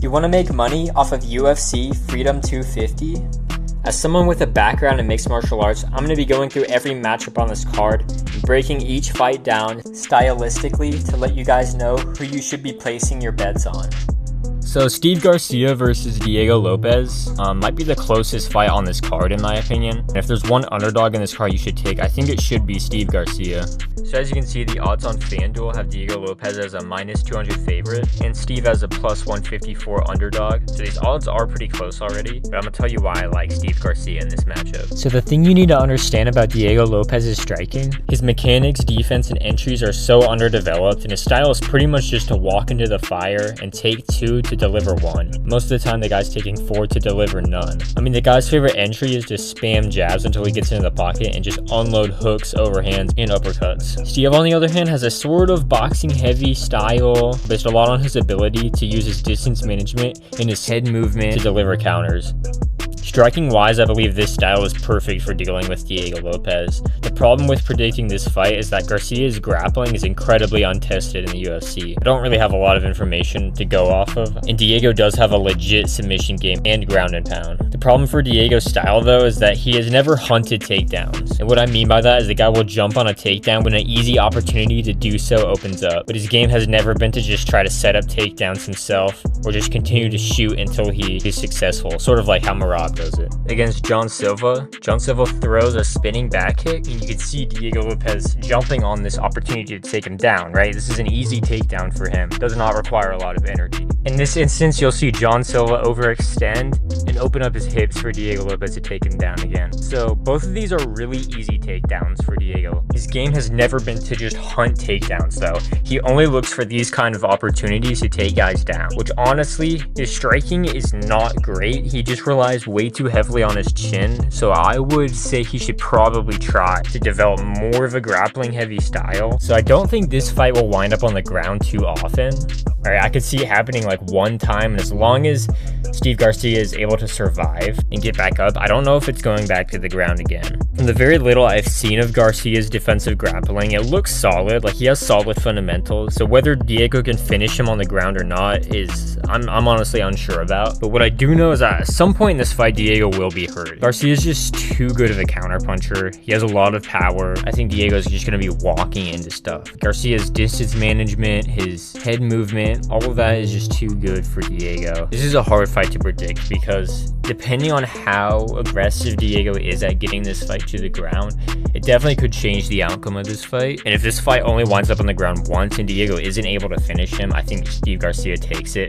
You want to make money off of UFC Freedom 250? As someone with a background in mixed martial arts, I'm going to be going through every matchup on this card and breaking each fight down stylistically to let you guys know who you should be placing your bets on. So Steve Garcia versus Diego Lopes might be the closest fight on this card in my opinion. And if there's one underdog in this card you should take, I think it should be Steve Garcia. So as you can see, the odds on FanDuel have Diego Lopes as a -200 favorite and Steve as a +154 underdog. So these odds are pretty close already, but I'm going to tell you why I like Steve Garcia in this matchup. So the thing you need to understand about Diego Lopes' striking, his mechanics, defense, and entries are so underdeveloped, and his style is pretty much just to walk into the fire and take two to deliver one. Most of the time the guy's taking four to deliver none. I mean, the guy's favorite entry is to spam jabs until he gets into the pocket and just unload hooks, overhands, and uppercuts. Steve, on the other hand, has a sort of boxing heavy style based a lot on his ability to use his distance management and his head movement to deliver counters. Striking wise, I believe this style is perfect for dealing with Diego Lopes. The problem with predicting this fight is that Garcia's grappling is incredibly untested in the UFC. I don't really have a lot of information to go off of, and Diego does have a legit submission game and ground and pound. The problem for Diego's style though is that he has never hunted takedowns, and what I mean by that is the guy will jump on a takedown when an easy opportunity to do so opens up, but his game has never been to just try to set up takedowns himself or just continue to shoot until he is successful, sort of like how Marab does it. Against John Silva throws a spinning back kick, and you can see Diego Lopes jumping on this opportunity to take him down, right? This is an easy takedown for him. Does not require a lot of energy. In this instance, you'll see John Silva overextend and open up his hips for Diego Lopes to take him down again. So both of these are really easy takedowns for Diego. His game has never been to just hunt takedowns though. He only looks for these kind of opportunities to take guys down, which honestly, his striking is not great. He just relies way too heavily on his chin, so I would say he should probably try to develop more of a grappling heavy style. So I don't think this fight will wind up on the ground too often. Alright, I could see it happening like one time, and as long as Steve Garcia is able to survive and get back up, I don't know if it's going back to the ground again. From the very little I've seen of Garcia's defensive grappling, it looks solid, like he has solid fundamentals, so whether Diego can finish him on the ground or not is, I'm honestly unsure about. But what I do know is that at some point in this fight, Diego will be hurt. Garcia's just too good of a counterpuncher. He has a lot of power. I think Diego's just going to be walking into stuff. Garcia's distance management, his head movement, all of that is just too good for Diego. This is a hard fight to predict because depending on how aggressive Diego is at getting this fight to the ground, it definitely could change the outcome of this fight. And if this fight only winds up on the ground once and Diego isn't able to finish him, I think Steve Garcia takes it.